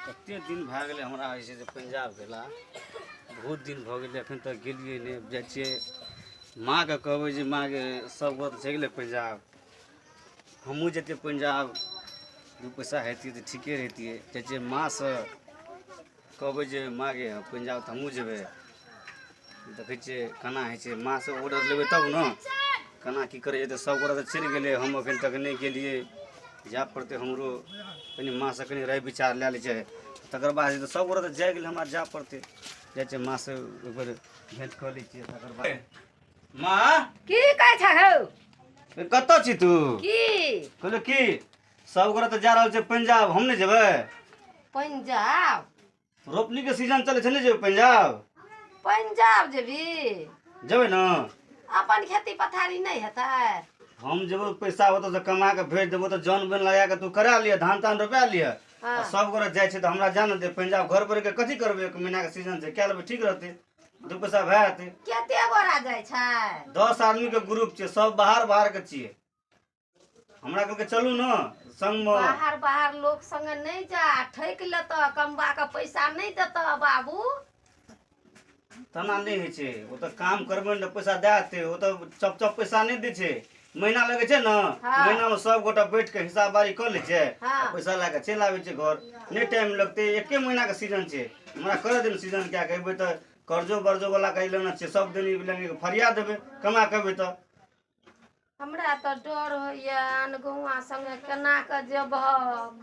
कते दिन भए गेलै हमरा जे छै से पंजाब गेला बहुत दिन भऽ गेलै एखन तक गेलिए नहि जाइ छियै माँके कहबै जे माँके सब गोट चलि गेलै पंजाब हमहूँ जैतियै पंजाब दू पैसा हेतियै तऽ ठीके रहितियै जाइ छियै माँसँ कहबै जे माँगे पंजाब तऽ हमहूँ जेबै देखै छियै केना होइ छै माँसँ ऑर्डर लेबै तब ने केना की करै छै तऽ सब गोटा तऽ चलि गेलै हम एखन तक नहि गेलियै जाय पड़तै हमरो कनि माँसँ कनि राय विचार लए लै छै तकर बाद तऽ सब गोटा तऽ जाय गेलै हमरा जाय पड़तै जाइ छै माँसँ एक बेर भेँट कऽ लै छियै तकर बाद माँ की कहै छ हौ कतऽ छी तू की कहलियौ की सब गोटा तऽ जा रहल छै पंजाब हम नहि जेबै पंजाब रोपनीके सीजन चलै छै नहि जेबै पंजाब पंजाब जेबी जेबै ने अपन खेती पथारी नहीं हेतै हम जेबो पैसा ओतऽ कमा के भेज देबो तऽ जन बन लगा के तू करा लिअ धान तान रोपा लिअ हाँ। सब गोरा जाइ छै तऽ हमरा जान दे पंजाब घर पर के कथी करबै 1 महीना के सीजन छै क्या लेबै ठीक रहतै 2 पैसा भए जेतै केते गोरा जाइ छै 10 आदमी के ग्रुप छै सब बाहर के छियै हमरा कहलकै चलू ने संग में बाहर लोग संगे नहीं जा ठैक लेत कमबा के पैसा नहीं देत बाबू तना नहीं होइ छै ओतऽ काम करबै ने पैसा दए देतै ओतऽ चप पैसा नहीं दै छै महीना लगे छै ने हाँ। महीना में सब गोटा बैठ के हिसाब बारी कर ले छै हाँ। पैसा लए के चलि आबै छै घर नहीं टाइम लगते 1 महीना के सीजन छै हमरा करे दिन सीजन क्या कहबै तऽ कर्जो बर्जो वाला कहि लेना छै सब दिन लेंगे फरिया देबै कमा केबै तऽ हमरा तो डर होइया अनगौआ संगे केना के जेबहक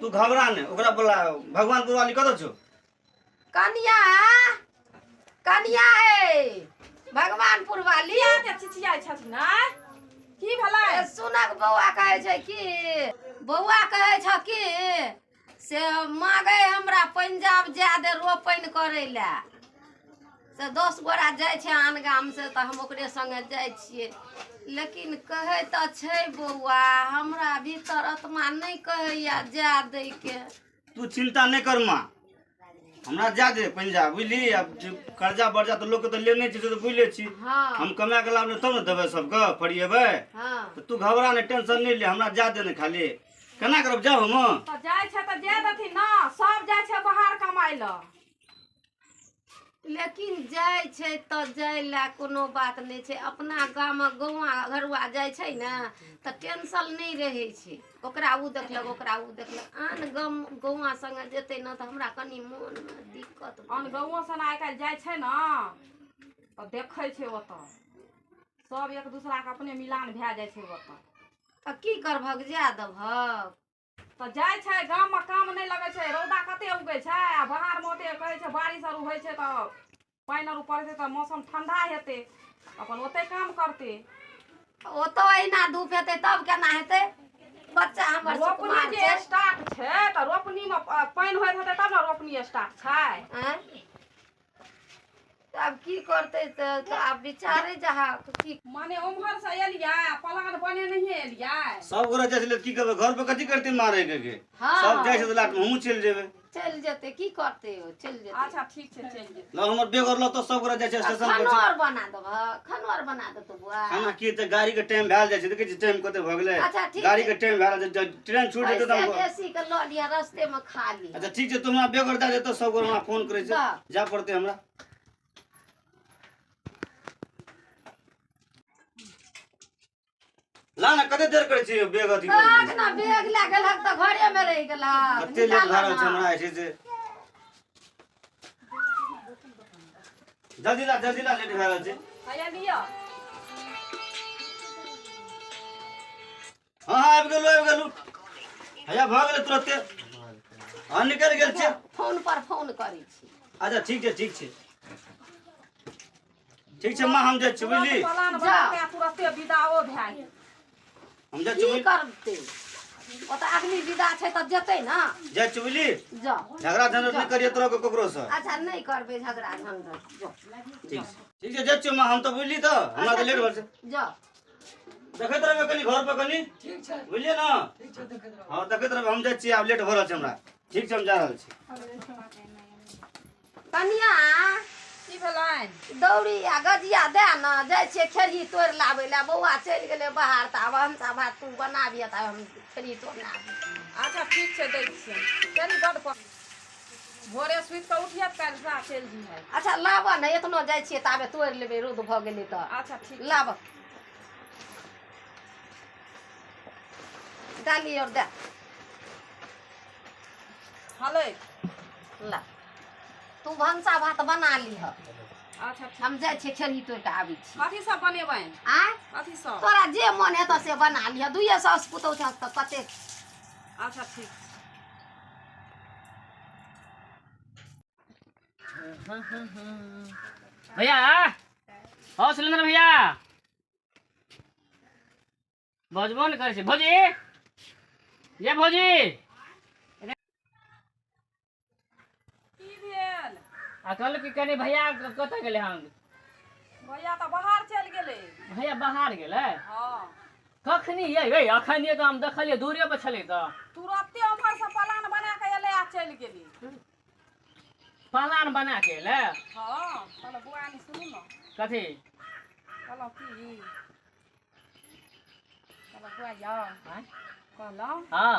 तू घबरा नहीं ओकरा बोला भगवानपुर वाली कतऽ छौ कनिया कनिया है भगवानपुर वाली चिचियाई छथिन नै की भेलै सुनक बौआ कहै छै कि बौआ कहै छ कि से मांगे हमरा पंजाब जा दे रोपनि करे ला से 10 गोरा जाइ छै आन गाम से तऽ हम ओकरे संगे जाइ छियै लेकिन कहै तऽ छै बौआ हमरा भीतर आत्मा नहीं कहैया जा दै के तू चिंता नहीं कर माँ हमरा जा दे पंजाब बुझली अब कर्जा बर्जा तो लोग के तो लेने छी से तो बुझले छी हाँ हम कमा के लाभ तब न देबै सबके फरिएबै हाँ तो तू घबरा नहीं टेंशन नहीं ले हमरा जा दे ने खाली केना करब जाओ हम तऽ जाइ छै तऽ जे देथिन ना सब जाइ छै बाहर कमाइ ल लेकिन जाइ छै तऽ जाय ला कोनो बात नहीं छै अपना गाम गौआ घरुआ जाइ छै ने तऽ टेंशन नहीं रहे छै ओकरा उ देखलक ओकरा उ देखलक आन गाम गौआ संगे जेतै न तऽ हमरा कनी मोन में दिक्कत अन गौओ सन आइ काल्हि जाइ छै ना तऽ देखै छै ओतऽ सब एक दूसरा के अपने मिलान भए जाइ छै ओतऽ तऽ की करभक जा देभक तऽ जाइ छै गाम में काम नहीं लगै छै रौदा कते उगै छै आ बाहर में ओते कहै छै बारिश आर होइ छै तऽ पानि आर पड़तै तऽ मौसम ठंडा हेतै अपन ओते काम करतै ओतो अहिना धूप हेतै तब केना हेतै बच्चा हमर रोपनी सुकुमार जे छै स्टार्ट छै तऽ रोपनी में पानि होइत हेतै तब ने रोपनी स्टार्ट छै हैं? अब की करते तऽ आब विचारे जहा की माने उम्हर से एलियै प्लान बने नहीं एलियै सब गोरा जाइ छलै की करबै घर पे कथी करतै मारे के हाँ। सब जाइ छै तऽ लाट में हमहूँ चलि जेबै चल जेते की करते हो चल जेते अच्छा ठीक छै चलि जेतै ल हमर बेग और ल तो सब गोरा जाइ छै स्टेशन पर खनोर बना देब खनोर बना दे तो बुआ खाना की तऽ गाड़ी के टाइम भए जाइ छै देखै छी टाइम कते भऽ गेलै अच्छा, ठीक गाड़ी छै। के टाइम भए जाइ छै ट्रेन छूट जेतै तऽ हम देसी के लऽ लिया रास्ते में खा ली अच्छा ठीक छै तू हमरा बेग और दए दे तो सब गोरा हमरा फोन करै छै दा। जा पड़तै हमरा ला ना कते देर करे छी बेग अथी कर आज ना बेग ले गेलक त घरे में रह गेलक कते लेट भए रहल छै हमरा ऐसे से जल्दी ला लेट भए रहल छै हैया लिअ हाँ आबि गेलू हैया भऽ गेलै तुरंते हाँ निकलि गेल छै फोन पर फोन करै छी अच्छा ठीक छै माँ हम जाइ छी बुझली प्लान जा। बना के तुरंते विदाओ भए गेल हम जाइ छी की करते ओतऽ आदमी विदा छै तऽ जेतै ना जाइ छी बुझली जा झगड़ा झंझट नहीं करिए तोरा के ककरो से अच्छा नहीं करबे झगड़ा झंझट जो ठीक छै जाइ छी माँ हम तो बुझली तो हमरा तो लेट भऽ छै जा देखैत रहबै कनी घर पर कनी ठीक छै बुझलिए ना ठीक छै हाँ देखैत रहबै हम जाइ छी आब लेट भऽ रहल छै हमरा ठीक छै हम जा रहल छी कनिया की भेलै दौड़ी आ गजिया दे ना जाइ छियै खेरही तोड़ि लाबै ला बौआ चलि गेलै बाहर तऽ आब हमसा भात तू बनाबिए तऽ हम खेरही तोड़ि लाबी अच्छा ठीक छै दै छियै कनी बड़ भोरे सुति कऽ उठिए काल्हि सा चलि जइहे। अच्छा लाबऽ ने, एतनो जाइ छियै ताबे तोड़ि लेबै, रौद भऽ गेलै तऽ। अच्छा ठीक लाबऽ डाली और दे हलै। ला तू भनसा भात बना लीह, अच्छा ठीक। हम जाइ छियै खेरही तोड़ि कऽ आबै छी। कथी सब बनेबै? आँय कथी सब? तोरा जे मन हेतौ से बना लिह, दुइये साउस पुतहु छौ तऽ कतेक। अच्छा ठीक। भैया हौ सिलेंडर भैया बजबो ने करै छै। भौजी ये भौजी की भेल? आ कहलू कि कनी भैया कतऽ गेलै हन? भैया तऽ बाहर चलि गेलै। भैया बाहर गेलै? हाँ। कखनी ये अखनिए तऽ हम देखलियै दूरे पर छलै तऽ। तुरते उम्हर से प्लान बना के एलै आ चलि गेली। पालान बना के एलै? हाँ कहलौ बुआनी सुनू ने। कथी? कहलौ की कहलौ बुआ यौ कहलौ हाँ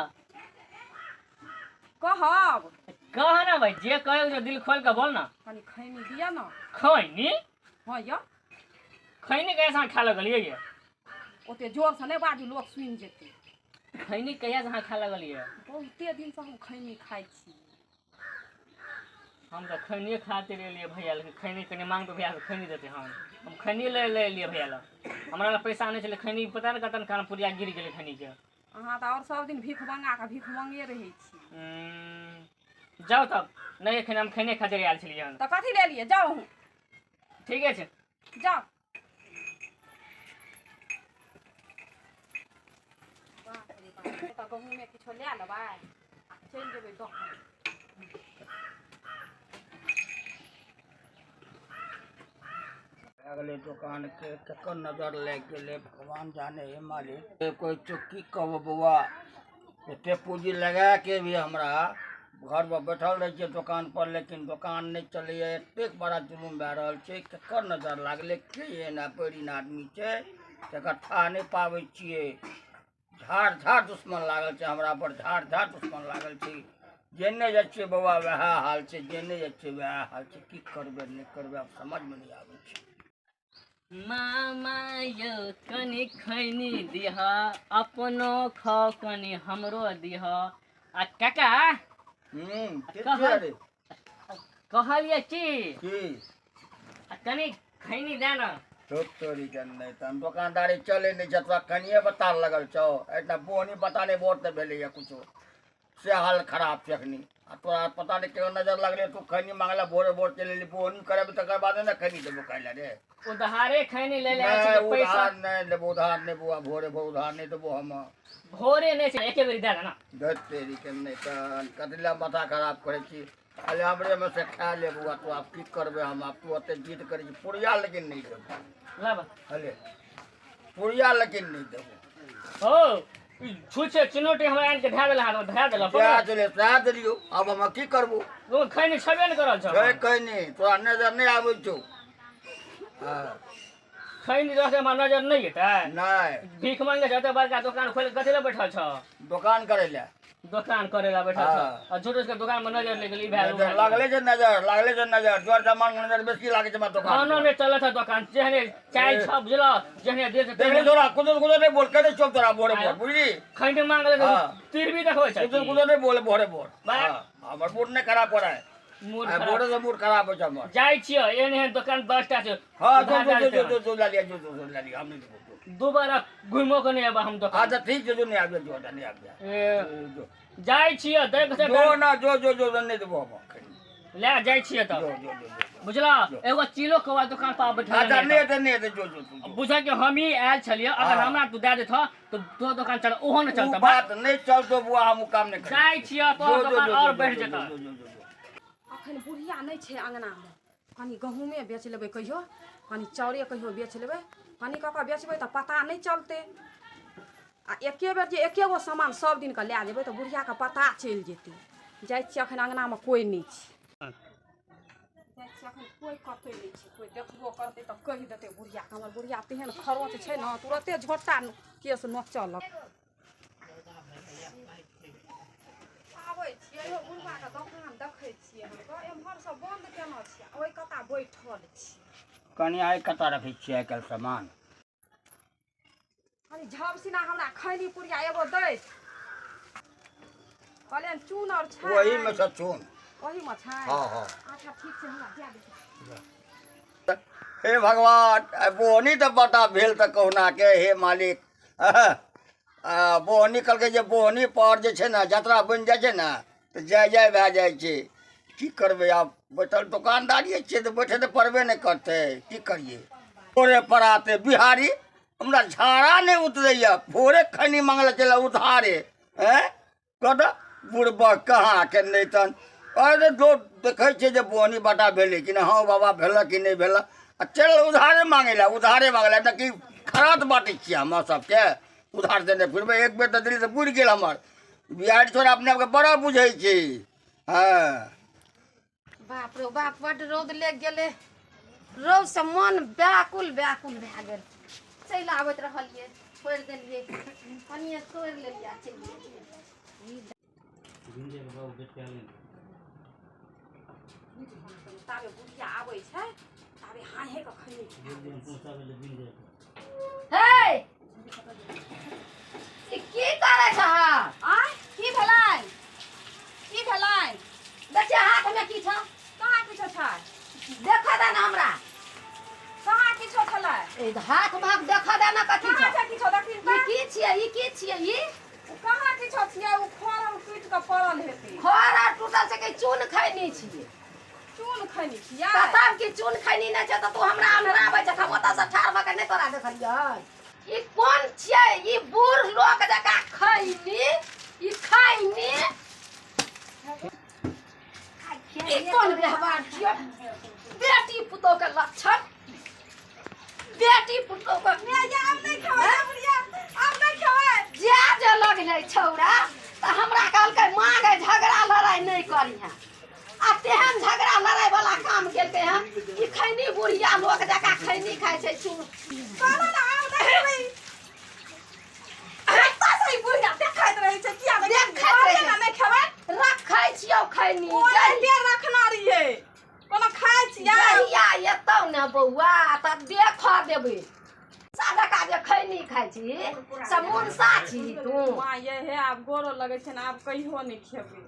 कहब कह ना भाई, जे कहे जो दिल खोल के बोल ना। कनी खैनी दिया ना। खैनी? हाँ यौ खैनी कैसे खा लगलिए ये? ओते जोर से नहीं बाजू, लोग सुनि जेतै। खैनी कहिया से खा लगलिए? बहुते दिन से हम खैनी खाइ छी। हम तो खैनी खाते रहिए भैया, लेकिन खैनी कनी मांग पे भैया से खैनी देते हम खैनी ले लिए भैया ला। हमरा ला पैसा नहीं चले, खैनी पता नहीं कतन कान पुरिया गिर गेले खैनी के। अहाँ तऽ और सब दिन भीख मंगा के भीख मंगे रहै छी। जाओ तब नहीं खैनी, हम खैनी खाते आयल छलिए हन। तऽ कथी ले लिए? जाओ ठीक है छे। जाओ। तऽ गहूँमे किछो लए लेबै आ चलि जेबै दोकान। अगले दुकान के केकर नजर लग गए भगवान जाने हे मालिक। कोई चुक्की कब बउआ एते पूंजी लगा के भी हमरा घर में बैठल रहे दुकान पर, लेकिन दुकान नहीं चले। एते बड़ा जुलूम भए रहा है, केकर नजर लागले, के एना पेड़ीन आदमी छै तेकर ठा नहीं पावे छिए। झाड़ झाड़ दुश्मन लागल छै हमरा पर, झाड़ झाड़ दुश्मन लागल छै। जेने जाइ छियै बउआ वएह हाल छै, जेने जाइ छियै वएह हाल छै। की करबे नहीं करबे अब समझ में नहीं आवे छै। मामा यो कनी खैनी दिह, अपनो खाओ कनी हमरो दिह। आ काका कहलिए की कनी खैनी दे ना। तोरी के नहीं तन दुकानदारी चले नहीं छै, तोरा कनिए बता लगल छौ। एतना बोहनी पता नहीं बोर तो भेले या कुछो से हाल खराब छै अखनी। आ तोरा पता नहीं केकर नजर लगले, तू खैनी मांगला भोरे भोर चले ली बोहनी करे तकर बाद ना खैनी देबो कहला रे। उधारे खैनी ले ले नहीं पैसा उधार नहीं देबो, उधार नहीं बुआ, भोरे भोर उधार नहीं देबो हम। भोरे नहीं छै, एके बेरी दे ना। धत तेरी के नहीं तन कतला माथा खराब करे छी। अले हमरे में से खा ले बुआ, तू आप की करबे हम। आप तू ओते जीत करे छी पुरिया, लेकिन नहीं देबो। लब अले पुरिया लेकिन नहीं देबो। ओ छुछे चिनोटे हमरा आन के धै देला, हाथ धै देला क्या चले सह दिलियो, अब हम की करबो। वो खैनी छबे न करल छ। गए कहीं नहीं, तोरा नजर नहीं आवे छौ। हां खैनी रखे में नजर नहीं एतै? नहीं भीख मांगे जते बड़का दुकान खोल के कथि ले बैठल छ? दुकान करे ले। दुकान करे ला बैठल छ आ झूठ के दुकान में नजर ले गेली भाई। नजर लागले जे नजर, लागले जे नजर, जोर सामान में नजर बेसी लागे छै दुकान। खानो ने चले छ दुकान, जेहने चाय छप बुझलो, जेहने दे देख ले तोरा कुछ नहीं बोल के चुप तोरा भोरे भोर बुझली। खैनी मांगले तीर भी देखबै छ। कुछ नहीं बोले भोरे भोर। हां हमर मूड नहीं खराब हो रहा है। मूड भोरे से मूड खराब हो छ हमर। जाय छियो एने दुकान 10टा छ। हां जो ला लिया, जो ला लिया हम नहीं देबो। दोबारा घुमो के नहीं अब हम दुकान। अच्छा ठीक है, जो नहीं आबे जो नहीं आबे जाय छियो देख से जो ना जो नहीं देबो हम। ले जाय छियो त बुझला। एगो चिलो के दुकान पर बैठल अच्छा नहीं जो बुझा के हम ही आयल छलिए। अगर हमरा तू दे देथ तो दो दुकान चल, ओहो न चलता। बात नहीं चलतो बुआ, हम काम नहीं कर। जाय छियो तो दुकान और बढ़ जेता। अखन बुढ़िया नहीं छै अंगना में, कनी गहूँमे बेच लेबै कहियो, कनी चाउरे कहियो बेच लेबै, कनी कऽ बेचबै तऽ पता नहीं चलते। आ एके बेर जे एके गो सामान सब दिन के लए जेबै तऽ बुढ़िया के पता चलि जेतै। जाइ छियै अखन अंगना में कोई नहीं छै, जाइ छियै अखन कोई कतै नहीं छै। कोई देखबो करतै तऽ कहि देतै बुढ़िया के, हमर बुढ़िया तेहन खरोच छै ने, तुरते झोटा केस नोचल। आबै छियै यौ बुढ़वा के दोकान देखै छियै हम। कनी आइ कतऽ रखै छियै आइ काल्हि सामान? कनी झबसिना हमरा खैनी पुड़िया एगो दै। कहलियन चून और छै। वही में से चुन। वही में छै। हाँ हाँ। अच्छा ठीक छै हमरा दे दे। हे भगवान, बोहनी तो पता भेल तऽ कहुना के हे मालिक। बोहनी कहलकै जे बोहनी पर जे छै ने जतरा बनि जाइ छै ने तऽ जय जय भए जाइ छै। की करबै आब, बैठल दुकानदारिए छियै तऽ बैठे तऽ पड़बे नहि करतै, की करिए। भोरे पराते बिहारी हमरा झाड़ा नहीं उतरैया, भोरे खैनी मांगले चल उधारे। कद बुढ़बा कहाँ के नहीं तन। अरे दो देखे छे जे बोहनी बाटा भेले कि हाँ बाबा भेल कि नहीं भेल, चल उधारे मांगे न कि खरात बाटे छियै हम सबके उधार देने फिरबे। एक बेर तो दिल्ली से बुझ गेल हमर बिहारी छोरा अपने आपके बड़ा बुझे छी। हाँ बाप रे बाप, बड रौद लग गेले। रौद से मन व्याकुल व्याकुल भए गेल। चलि आबैत रहलिए, छोड़ि देलिए, कनिए छोड़ि लेलिए, चलि गेलिए। ताबे बुढ़िया आबै छै ताबे हाहे के खैनी। हे ई की करे छ? आय की भेलै? की भेलै? देखिए हाथ में की छ? कहाँ किछो छै? देखा दे ना हमरा। कहाँ किछो छलै? ए हाथ में देखा दे ना कथी कहाँ छ? छै किछो देखी ई त? की छियै? ई की छियै? ई कहाँ किछो छियै? उ खरम टूट के पड़ल हेतै। खर आर टूटल छै कि चून खैनी छियै? चून खैनी छियै? बताब कि चून खैनी नहि छै तऽ तू हमरा अनराबै छै, हम ओतऽ से ठाड़ भऽ के नहि तोरा देखलियै। ई कोन छियै? ई बूढ़ लोक जकाँ खैनी, ई खैनी ई कोन व्यवहार छियै? बेटी पुतोह के लक्षण, बेटी पुतोह के आब नहीं खेबै बुढ़िया, आब नहीं खेबै। जे लगलै छौड़ा तऽ हमरा कहलकै माँ गै झगड़ा लड़ाई नहीं करिहे। आ तेहन झगड़ा लड़ाई वाला काम केलकै हन। ई खैनी बुढ़िया लोक जकाँ खैनी खाइ छै चून। कहलो ना आब नहीं खेबै। एतऽ से ई बुढ़िया देखैत रहै छै किया नहीं देखैत खेबै? रहै छै। ना नहीं खेबै। रखै छियौ खैनी। ओए देर रखना रहिए। कोनो खाइ छियै? जहिया एतौ ने बौआ तऽ देख देबै। सादा काजे खैनी खाइ छी से मुनसा छी तू। माँ ये हे आब गोरो लगै छै ना, आब कहियो नहीं खेबै।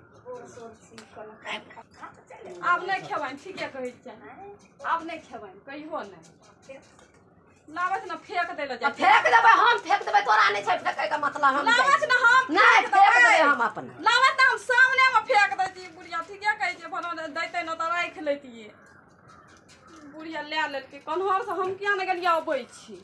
आब नहीं खेबै, ठीके कहै छै। आब नहीं खेबै, कहियो नहीं। लाबत ना फेंक दै ले आ जाइ। फेंक देबै, हम फेंक देबै, तोरा नहीं छै फेंकै के मतलब। हम लाबत ना हम नहीं फेंक देबै हम अपन। लाबत ना हम सामने में फेंक दै छी। बुढ़िया ठीके कहै छै, भनो दैते न तऽ राखि लेतिए। बुढ़िया ले लेलकै कन्हर से हम किया नहीं गेलिए अबै छी।